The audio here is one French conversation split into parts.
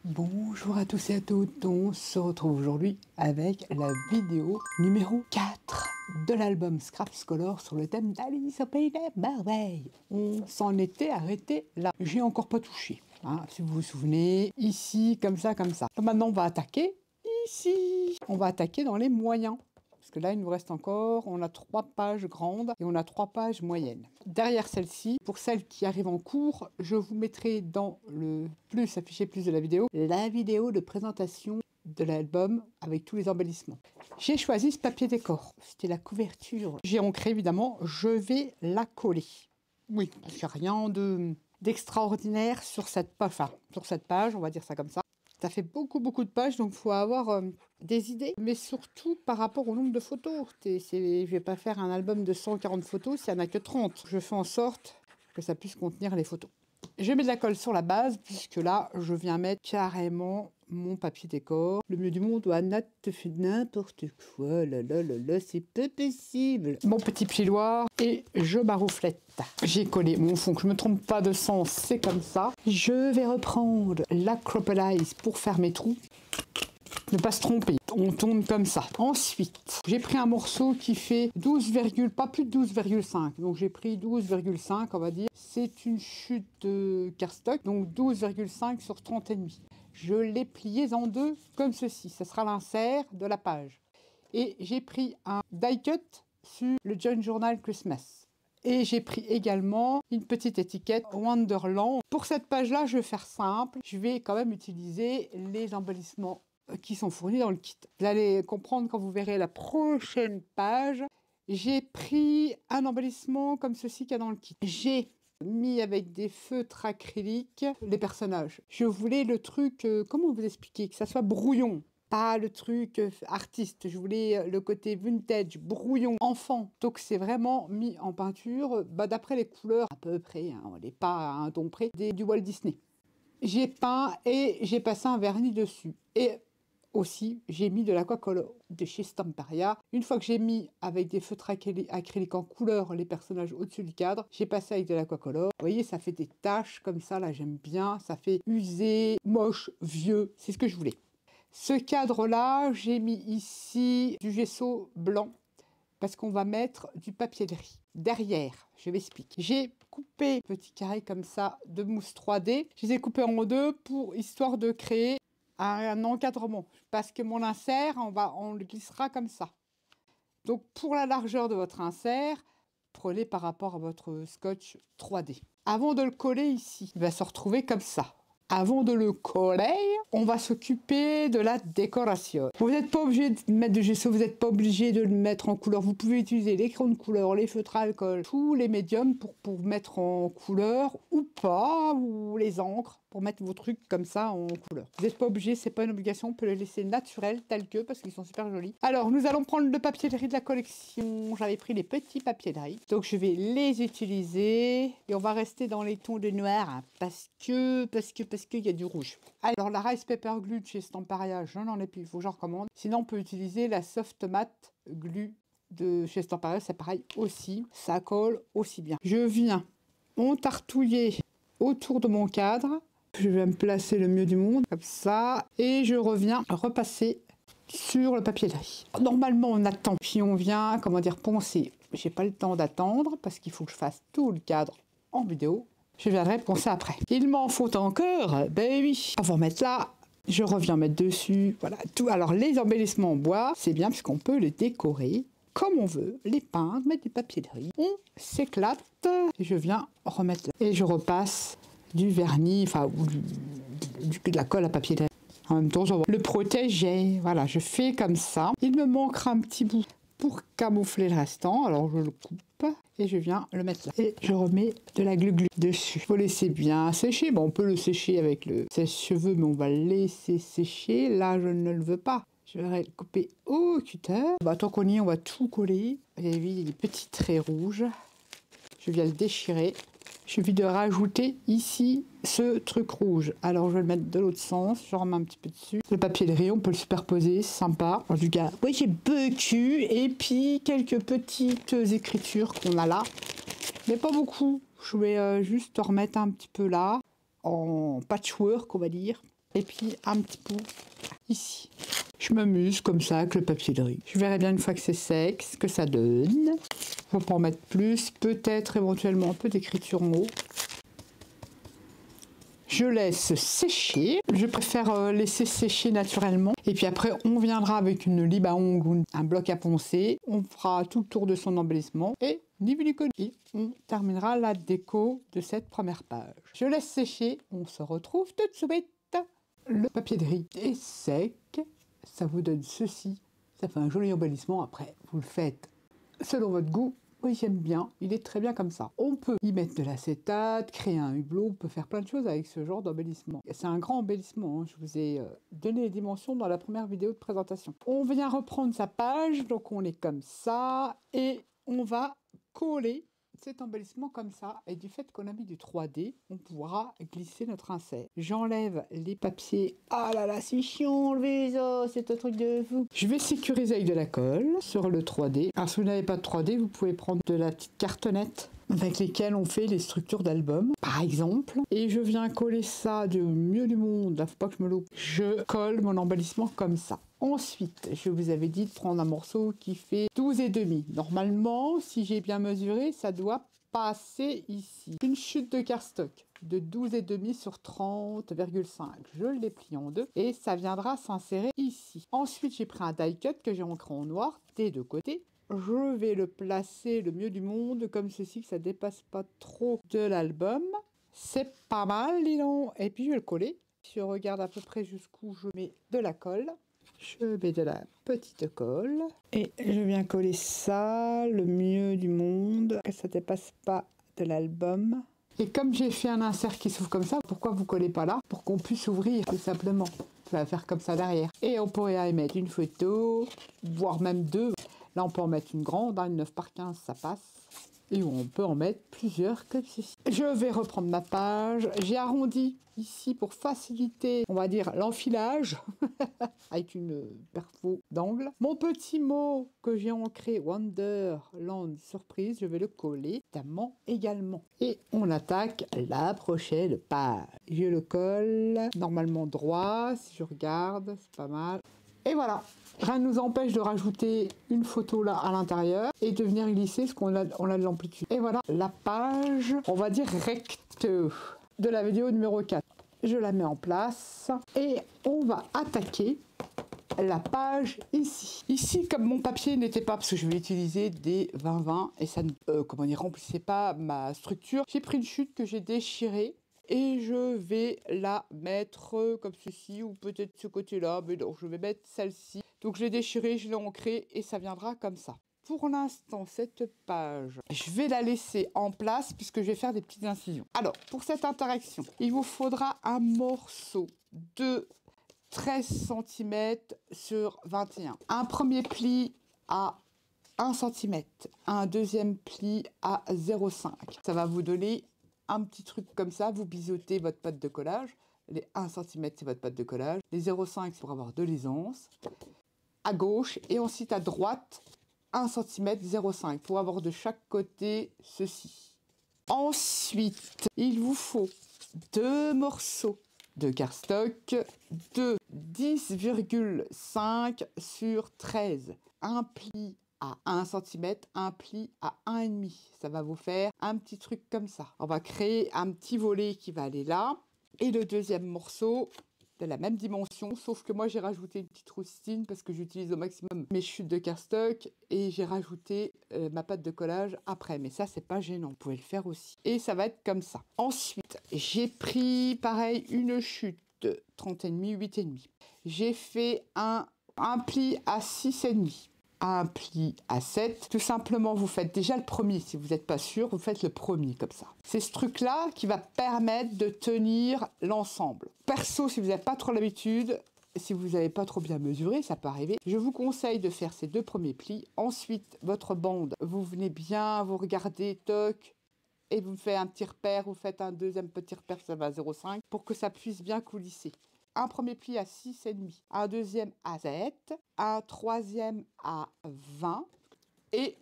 Bonjour à tous et à toutes, on se retrouve aujourd'hui avec la vidéo numéro 4 de l'album Scraps Color sur le thème d'Alice au Pays des Merveilles. On s'en était arrêté là, j'ai encore pas touché, hein, si vous vous souvenez, ici, comme ça, comme ça. Maintenant on va attaquer ici, on va attaquer dans les moyens. Parce que là, il nous reste encore, on a 3 pages grandes et on a 3 pages moyennes. Derrière celle-ci, pour celles qui arrivent en cours, je vous mettrai dans le plus affiché plus de la vidéo de présentation de l'album avec tous les embellissements. J'ai choisi ce papier décor, c'était la couverture. J'ai ancré évidemment, je vais la coller. Oui, parce qu'il n'y a rien d'extraordinaire sur cette page, enfin, sur cette page, on va dire ça comme ça. Ça fait beaucoup de pages, donc il faut avoir des idées, mais surtout par rapport au nombre de photos. Je ne vais pas faire un album de 140 photos s'il n'y en a que 30. Je fais en sorte que ça puisse contenir les photos. Je mets de la colle sur la base, puisque là, je viens mettre carrément mon papier décor. Le mieux du monde, Anna te fait n'importe quoi, là, c'est pas possible. Mon petit piloir, et je marouflette. J'ai collé mon fond, que je me trompe pas de sens, c'est comme ça. Je vais reprendre l'Acropolis pour faire mes trous. Ne pas se tromper, on tourne comme ça. Ensuite, j'ai pris un morceau qui fait 12, pas plus de 12,5. Donc j'ai pris 12,5, on va dire. C'est une chute de cardstock, donc 12,5 sur 30,5. Je l'ai plié en deux comme ceci. Ce sera l'insert de la page. Et j'ai pris un die cut sur le John Journal Christmas. Et j'ai pris également une petite étiquette Wonderland. Pour cette page-là, je vais faire simple. Je vais quand même utiliser les embellissements qui sont fournis dans le kit. Vous allez comprendre quand vous verrez la prochaine page. J'ai pris un embellissement comme ceci qu'il y a dans le kit. J'ai mis avec des feutres acryliques les personnages. Je voulais le truc, comment vous expliquer, que ça soit brouillon. Pas le truc artiste, je voulais le côté vintage, brouillon, enfant. Donc c'est vraiment mis en peinture, d'après les couleurs à peu près, hein, on n'est pas à un ton près, du Walt Disney. J'ai peint et j'ai passé un vernis dessus. Et aussi, j'ai mis de l'aquacolor de chez Stamperia. Une fois que j'ai mis avec des feutres acryliques en couleur les personnages au-dessus du cadre, j'ai passé avec de l'aquacolor. Vous voyez, ça fait des taches comme ça, là j'aime bien. Ça fait usé, moche, vieux, c'est ce que je voulais. Ce cadre-là, j'ai mis ici du gesso blanc parce qu'on va mettre du papier de riz. Derrière, je vais expliquer. J'ai coupé petit carré comme ça de mousse 3D. Je les ai coupés en deux pour histoire de créer un encadrement. Parce que mon insert, on le glissera comme ça. Donc pour la largeur de votre insert, prenez par rapport à votre scotch 3D. Avant de le coller ici, il va se retrouver comme ça. Avant de le coller, on va s'occuper de la décoration. Vous n'êtes pas obligé de mettre de gesso, vous n'êtes pas obligé de le mettre en couleur. Vous pouvez utiliser les crayons de couleur, les feutres à alcool, tous les médiums pour mettre en couleur ou pas, ou les encres pour mettre vos trucs comme ça en couleur. Vous n'êtes pas obligé, c'est pas une obligation, on peut les laisser naturels tels que parce qu'ils sont super jolis. Alors nous allons prendre le papier de riz de la collection. J'avais pris les petits papiers de riz, donc je vais les utiliser et on va rester dans les tons de noir hein, parce qu'il y a du rouge. Alors la Rice Paper Glue de chez Stamperia, je n'en ai plus, il faut que j'en recommande. Sinon on peut utiliser la Soft Matte Glue de chez Stamperia, c'est pareil aussi, ça colle aussi bien. Je viens entartouiller autour de mon cadre. Je vais me placer le mieux du monde, comme ça, et je reviens repasser sur le papier de riz. Normalement, on attend, puis on vient, comment dire, poncer. J'ai pas le temps d'attendre, parce qu'il faut que je fasse tout le cadre en vidéo. Je viendrai poncer après. Il m'en faut encore, ben oui. On va remettre là, je reviens mettre dessus, voilà, tout. Alors, les embellissements en bois, c'est bien, puisqu'on peut les décorer comme on veut, les peindre, mettre du papier de riz. On s'éclate, et je viens remettre là. Et je repasse du vernis, enfin, ou de la colle à papier de riz. En même temps, je vais le protéger. Voilà, je fais comme ça. Il me manquera un petit bout pour camoufler le restant. Alors, je le coupe et je viens le mettre là. Et je remets de la glu-glu dessus. Il faut laisser bien sécher. Bon, on peut le sécher avec le sèche-cheveux, mais on va le laisser sécher. Là, je ne le veux pas. Je vais le couper au cutter. Tant qu'on y est, on va tout coller. Vous avez vu, des petits traits rouges. Je viens le déchirer. Il suffit de rajouter ici ce truc rouge. Alors je vais le mettre de l'autre sens, je remets un petit peu dessus. Le papier de riz, on peut le superposer, c'est sympa. En tout cas, oui, j'ai beaucoup. Et puis quelques petites écritures qu'on a là. Mais pas beaucoup. Je vais juste remettre un petit peu là, en patchwork on va dire, et puis un petit peu ici. Je m'amuse comme ça avec le papier de riz. Je verrai bien une fois que c'est sec ce que ça donne. Faut pas en mettre plus, peut-être éventuellement un peu d'écriture en haut. Je laisse sécher. Je préfère laisser sécher naturellement. Et puis après, on viendra avec une lime à ongles ou un bloc à poncer. On fera tout le tour de son embellissement. Et ni vu ni connu. Et on terminera la déco de cette première page. Je laisse sécher. On se retrouve tout de suite. Le papier de riz est sec. Ça vous donne ceci. Ça fait un joli embellissement. Après, vous le faites selon votre goût. Oui, j'aime bien, il est très bien comme ça. On peut y mettre de l'acétate, créer un hublot, on peut faire plein de choses avec ce genre d'embellissement. C'est un grand embellissement, hein. Je vous ai donné les dimensions dans la première vidéo de présentation. On vient reprendre sa page, donc on est comme ça, et on va coller cet embellissement comme ça, et du fait qu'on a mis du 3D, on pourra glisser notre insert. J'enlève les papiers. Ah là là, c'est chiant, enlever ça, c'est un truc de fou. Je vais sécuriser avec de la colle sur le 3D. Alors si vous n'avez pas de 3D, vous pouvez prendre de la petite cartonnette avec lesquelles on fait les structures d'albums, par exemple. Et je viens coller ça du mieux du monde, là, faut pas que je me loupe. Je colle mon embellissement comme ça. Ensuite, je vous avais dit de prendre un morceau qui fait 12,5. Normalement, si j'ai bien mesuré, ça doit passer ici. Une chute de cardstock de 12,5 sur 30,5. Je l'ai plié en deux et ça viendra s'insérer ici. Ensuite, j'ai pris un die cut que j'ai ancré en noir des deux côtés. Je vais le placer le mieux du monde comme ceci, que ça dépasse pas trop de l'album. C'est pas mal, dis donc. Et puis je vais le coller. Je regarde à peu près jusqu'où je mets de la colle. Je mets de la petite colle et je viens coller ça le mieux du monde, que ça dépasse pas de l'album. Et comme j'ai fait un insert qui s'ouvre comme ça, pourquoi vous collez pas là? Pour qu'on puisse ouvrir tout simplement. Ça va faire comme ça derrière. Et on pourrait y mettre une photo, voire même deux. Là on peut en mettre une grande, une 9 par 15 ça passe. Et on peut en mettre plusieurs comme ceci. Je vais reprendre ma page. J'ai arrondi ici pour faciliter, on va dire, l'enfilage avec une perfo d'angle. Mon petit mot que j'ai ancré, Wonderland Surprise, je vais le coller également. Et on attaque la prochaine page. Je le colle normalement droit, si je regarde, c'est pas mal. Et voilà, rien ne nous empêche de rajouter une photo là à l'intérieur et de venir glisser parce qu'on a de l'amplitude. Et voilà la page, on va dire recte de la vidéo numéro 4. Je la mets en place et on va attaquer la page ici. Ici, comme mon papier n'était pas, parce que je vais utiliser des 20-20 et ça ne remplissait pas ma structure, j'ai pris une chute que j'ai déchirée. Et je vais la mettre comme ceci, ou peut-être ce côté-là, mais non, je vais mettre celle-ci. Donc je l'ai déchirée, je l'ai ancrée, et ça viendra comme ça. Pour l'instant, cette page, je vais la laisser en place, puisque je vais faire des petites incisions. Alors, pour cette interaction, il vous faudra un morceau de 13 cm sur 21. Un premier pli à 1 cm, un deuxième pli à 0,5. Ça va vous donner un petit truc comme ça, vous biseautez votre pâte de collage. Les 1 cm, c'est votre pâte de collage. Les 0,5, c'est pour avoir de l'aisance. À gauche et ensuite à droite, 1 cm, 0,5 pour avoir de chaque côté ceci. Ensuite, il vous faut 2 morceaux de cardstock de 10,5 sur 13. Un pli à 1 cm, un pli à 1,5. Ça va vous faire un petit truc comme ça. On va créer un petit volet qui va aller là. Et le deuxième morceau de la même dimension, sauf que moi j'ai rajouté une petite rustine parce que j'utilise au maximum mes chutes de cardstock et j'ai rajouté ma pâte de collage après. Mais ça, c'est pas gênant, vous pouvez le faire aussi. Et ça va être comme ça. Ensuite, j'ai pris pareil une chute de 30,5, 8,5. J'ai fait un pli à 6,5. Un pli à 7. Tout simplement, vous faites déjà le premier. Si vous n'êtes pas sûr, vous faites le premier comme ça. C'est ce truc-là qui va permettre de tenir l'ensemble. Perso, si vous n'avez pas trop l'habitude, si vous n'avez pas trop bien mesuré, ça peut arriver, je vous conseille de faire ces 2 premiers plis. Ensuite, votre bande, vous venez bien, vous regardez, toc, et vous faites un petit repère, vous faites un deuxième petit repère, ça va à 0,5, pour que ça puisse bien coulisser. Un premier pli à 6,5, un deuxième à 7, un troisième à 20 et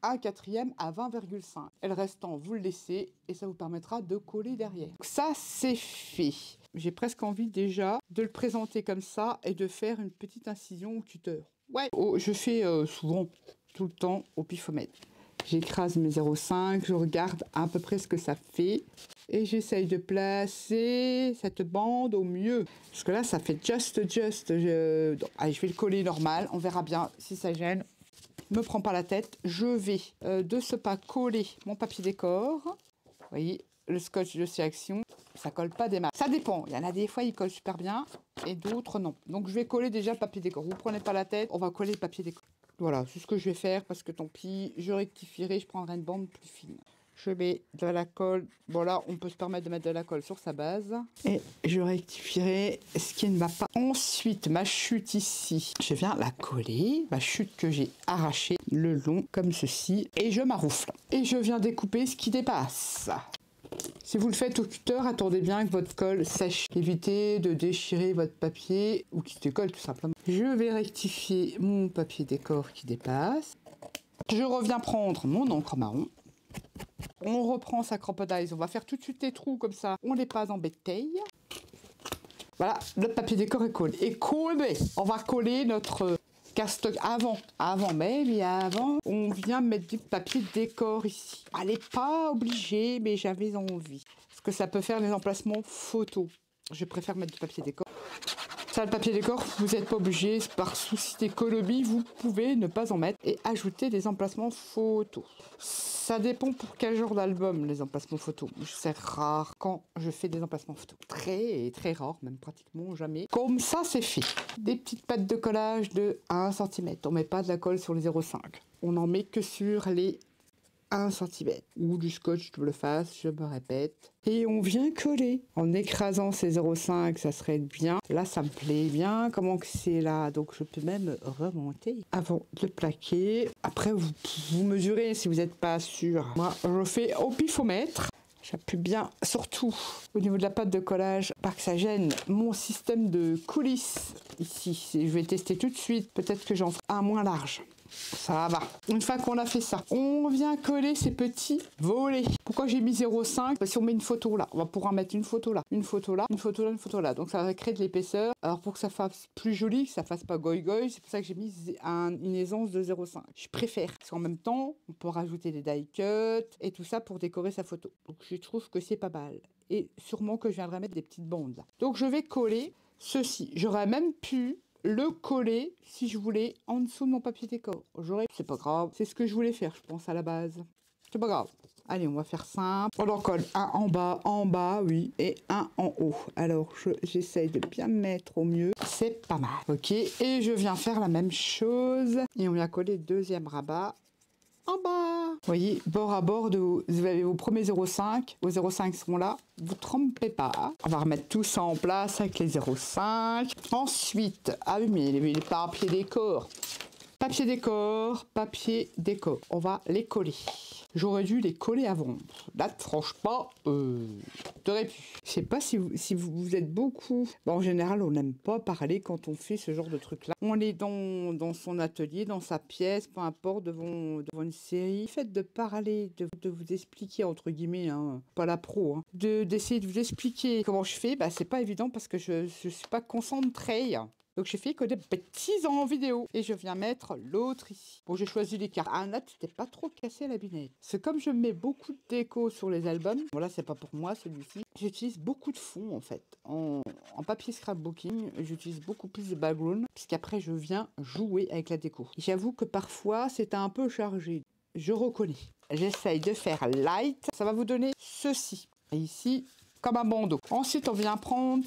un quatrième à 20,5. Et le restant, vous le laissez et ça vous permettra de coller derrière. Donc ça, c'est fait. J'ai presque envie déjà de le présenter comme ça et de faire une petite incision au cutter. Ouais, je fais souvent, tout le temps, au pifomètre. J'écrase mes 0,5, je regarde à peu près ce que ça fait et j'essaye de placer cette bande au mieux. Parce que là, ça fait just. Allez, je vais le coller normal, on verra bien si ça gêne. Me prends pas la tête, je vais de ce pas coller mon papier décor. Vous voyez, le scotch de sélection, ça colle pas des masses. Ça dépend, il y en a des fois, il colle super bien et d'autres non. Donc je vais coller déjà le papier décor. Vous prenez pas la tête, on va coller le papier décor. Voilà, c'est ce que je vais faire parce que tant pis, je rectifierai, je prendrai une bande plus fine. Je mets de la colle, bon là on peut se permettre de mettre de la colle sur sa base. Et je rectifierai ce qui ne va pas. Ensuite, ma chute ici, je viens la coller, ma chute que j'ai arrachée le long comme ceci. Et je maroufle. Et je viens découper ce qui dépasse. Si vous le faites au cutter, attendez bien que votre colle sèche. Évitez de déchirer votre papier ou qui décolle tout simplement. Je vais rectifier mon papier décor qui dépasse. Je reviens prendre mon encre marron. On reprend sa crocodile. On va faire tout de suite les trous comme ça. On les passe en bétail. Voilà, le papier décor est collé. Et collé, on va coller notre castoc avant, on vient mettre du papier décor ici. Elle n'est pas obligée, mais j'avais envie. Parce que ça peut faire les emplacements photos. Je préfère mettre du papier décor. Ça, le papier décor, vous n'êtes pas obligé. Par souci d'économie, vous pouvez ne pas en mettre et ajouter des emplacements photos. Ça dépend pour quel genre d'album, les emplacements photos. C'est rare quand je fais des emplacements photos. Très rare, même pratiquement jamais. Comme ça, c'est fait. Des petites pattes de collage de 1 cm. On met pas de la colle sur les 0,5. On en met que sur les 1 cm. Ou du scotch double face, je me répète. Et on vient coller. En écrasant ces 0,5, ça serait bien. Là, ça me plaît bien. Comment que c'est là? Donc, je peux même remonter avant de le plaquer. Après, vous mesurez si vous n'êtes pas sûr. Moi, je fais au pifomètre. J'appuie bien, surtout au niveau de la pâte de collage, pas que ça gêne mon système de coulisses ici. Je vais tester tout de suite. Peut-être que j'en ferai un moins large. Ça va. Une fois qu'on a fait ça, on vient coller ces petits volets. Pourquoi j'ai mis 0,5? Si on met une photo là, on va pouvoir mettre une photo là, une photo là, une photo là, une photo là. Donc ça va créer de l'épaisseur. Alors pour que ça fasse plus joli, que ça fasse pas goy-goy, c'est pour ça que j'ai mis une aisance de 0,5. Je préfère. Parce qu'en même temps, on peut rajouter des die cuts et tout ça pour décorer sa photo. Donc je trouve que c'est pas mal. Et sûrement que je viendrai mettre des petites bandes là. Donc je vais coller ceci. J'aurais même pu le coller si je voulais en dessous de mon papier décor. C'est pas grave, c'est ce que je voulais faire, je pense à la base. C'est pas grave. Allez, on va faire simple. On en colle un en bas, oui, et un en haut. Alors, j'essaye de bien mettre au mieux. C'est pas mal. Ok, et je viens faire la même chose. Et on vient coller le deuxième rabat en bas. Vous voyez, bord à bord, vous avez vos premiers 0,5. Vos 0,5 seront là. Vous ne trompez pas. On va remettre tout ça en place avec les 0,5. Ensuite, ah oui, mais les papiers décor. Papier décor. On va les coller. J'aurais dû les coller avant. Là, franchement, t'aurais pu. Je sais pas si vous êtes beaucoup. Bon, en général, on n'aime pas parler quand on fait ce genre de truc-là. On est dans son atelier, dans sa pièce, peu importe, devant une série. Le fait de parler, de vous expliquer, entre guillemets, hein, pas la pro, hein, d'essayer de vous expliquer comment je fais, bah, c'est pas évident parce que je suis pas concentrée. Donc j'ai fait que des bêtises en vidéo. Et je viens mettre l'autre ici. Bon, j'ai choisi les cartes. Ah, là, tu t'es pas trop cassé la binette. C'est comme je mets beaucoup de déco sur les albums. Bon, là, c'est pas pour moi, celui-ci. J'utilise beaucoup de fond, en fait. En papier scrapbooking, j'utilise beaucoup plus de background. Puisqu'après, je viens jouer avec la déco. J'avoue que parfois, c'est un peu chargé. Je reconnais. J'essaye de faire light. Ça va vous donner ceci. Et ici, comme un bandeau. Ensuite, on vient prendre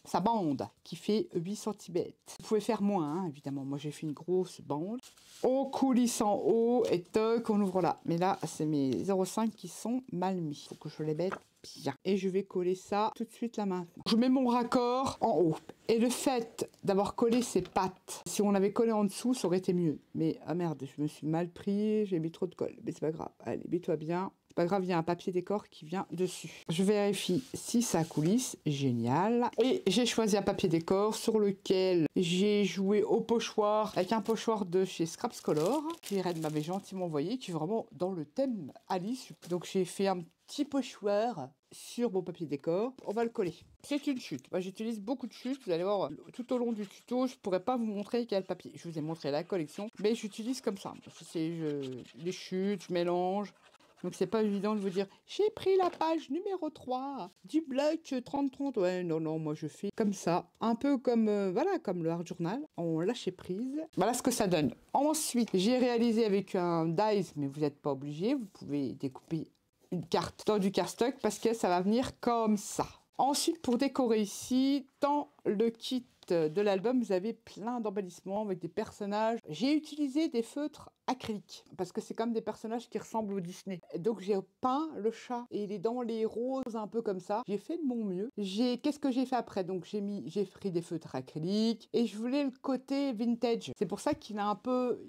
sa bande qui fait 8 cm. Vous pouvez faire moins, hein, évidemment. Moi, j'ai fait une grosse bande. On coulisse en haut et toc, on ouvre là. Mais là, c'est mes 0,5 qui sont mal mis. Il faut que je les mette bien. Et je vais coller ça tout de suite là maintenant. Je mets mon raccord en haut. Et le fait d'avoir collé ces pattes, si on avait collé en dessous, ça aurait été mieux. Mais, ah merde, je me suis mal pris, j'ai mis trop de colle. Mais c'est pas grave. Allez, mets-toi bien. pas grave, il y a un papier décor qui vient dessus. Je vérifie si ça coulisse, génial. Et j'ai choisi un papier décor sur lequel j'ai joué au pochoir, avec un pochoir de chez Scraps Color, qui Red m'avait gentiment envoyé, qui est vraiment dans le thème Alice. Donc j'ai fait un petit pochoir sur mon papier décor. On va le coller. C'est une chute. Moi, j'utilise beaucoup de chutes. Vous allez voir tout au long du tuto, je pourrais pas vous montrer quel papier. Je vous ai montré la collection, mais j'utilise comme ça. Les chutes, je mélange. Donc c'est pas évident de vous dire j'ai pris la page numéro 3 du bloc 3030. Ouais, non, moi je fais comme ça. Un peu comme, voilà, comme le Art Journal. On lâche prise. Voilà ce que ça donne. Ensuite, j'ai réalisé avec un dies, mais vous n'êtes pas obligé. Vous pouvez découper une carte dans du cardstock parce que ça va venir comme ça. Ensuite, pour décorer ici, dans le kit de l'album, vous avez plein d'embellissements avec des personnages. J'ai utilisé des feutres acryliques parce que c'est comme des personnages qui ressemblent au Disney. Donc j'ai peint le chat et il est dans les roses un peu comme ça. J'ai fait de mon mieux. Qu'est-ce que j'ai fait après? Donc j'ai pris des feutres acryliques et je voulais le côté vintage. C'est pour ça qu'il est un peu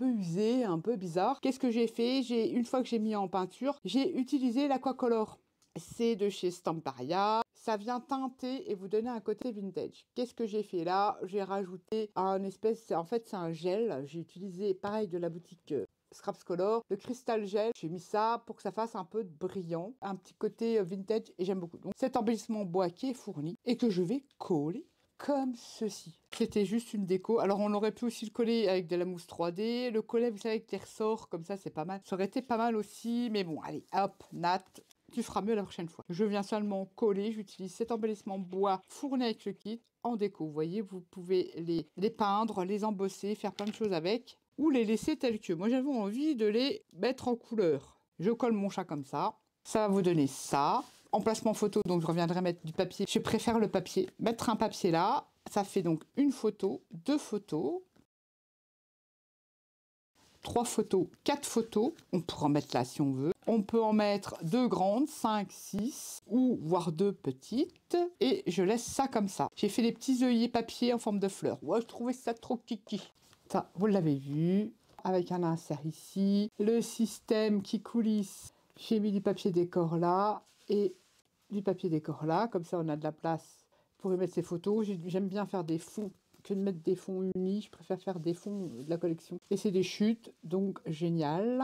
usé, un peu bizarre. Qu'est-ce que j'ai fait? Une fois que j'ai mis en peinture, j'ai utilisé l'Aquacolor. C'est de chez Stamparia. Ça vient teinter et vous donner un côté vintage. Qu'est-ce que j'ai fait là? J'ai rajouté un espèce... En fait, c'est un gel. J'ai utilisé, pareil, de la boutique Scraps Color, le cristal gel. J'ai mis ça pour que ça fasse un peu de brillant. Un petit côté vintage et j'aime beaucoup. Donc, cet embellissement bois qui est fourni et que je vais coller comme ceci. C'était juste une déco. Alors, on aurait pu aussi le coller avec de la mousse 3D. Le coller, vous savez, avec des ressorts comme ça, c'est pas mal. Ça aurait été pas mal aussi. Mais bon, allez, hop, Nat. Tu feras mieux la prochaine fois. Je viens seulement coller. J'utilise cet embellissement bois fourni avec le kit en déco. Vous voyez, vous pouvez les peindre, les embosser, faire plein de choses avec. Ou les laisser tels que. Moi, j'avais envie de les mettre en couleur. Je colle mon chat comme ça. Ça va vous donner ça. Emplacement photo, donc je reviendrai mettre du papier. Je préfère le papier. Mettre un papier là. Ça fait donc une photo, 2 photos. 3 photos, 4 photos, on peut en mettre là si on veut. On peut en mettre 2 grandes, 5, 6 ou voire 2 petites. Et je laisse ça comme ça. J'ai fait des petits œillets papier en forme de fleurs. Ouais, je trouvais ça trop kiki. Ça, vous l'avez vu, avec un insert ici. Le système qui coulisse, j'ai mis du papier décor là et du papier décor là. Comme ça, on a de la place pour y mettre ses photos. J'aime bien faire des fonds. Que de mettre des fonds unis, je préfère faire des fonds de la collection. Et c'est des chutes, donc génial.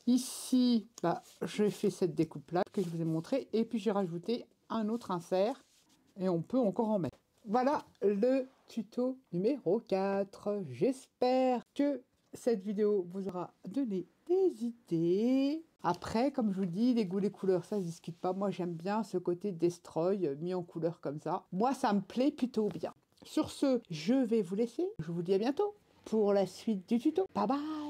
Ici, bah, j'ai fait cette découpe-là que je vous ai montré. Et puis j'ai rajouté un autre insert. Et on peut encore en mettre. Voilà le tuto numéro 4. J'espère que cette vidéo vous aura donné des idées. Après, comme je vous dis, les goûts, les couleurs, ça ne se discute pas. Moi, j'aime bien ce côté destroy mis en couleur comme ça. Moi, ça me plaît plutôt bien. Sur ce, je vais vous laisser. Je vous dis à bientôt pour la suite du tuto. Bye bye!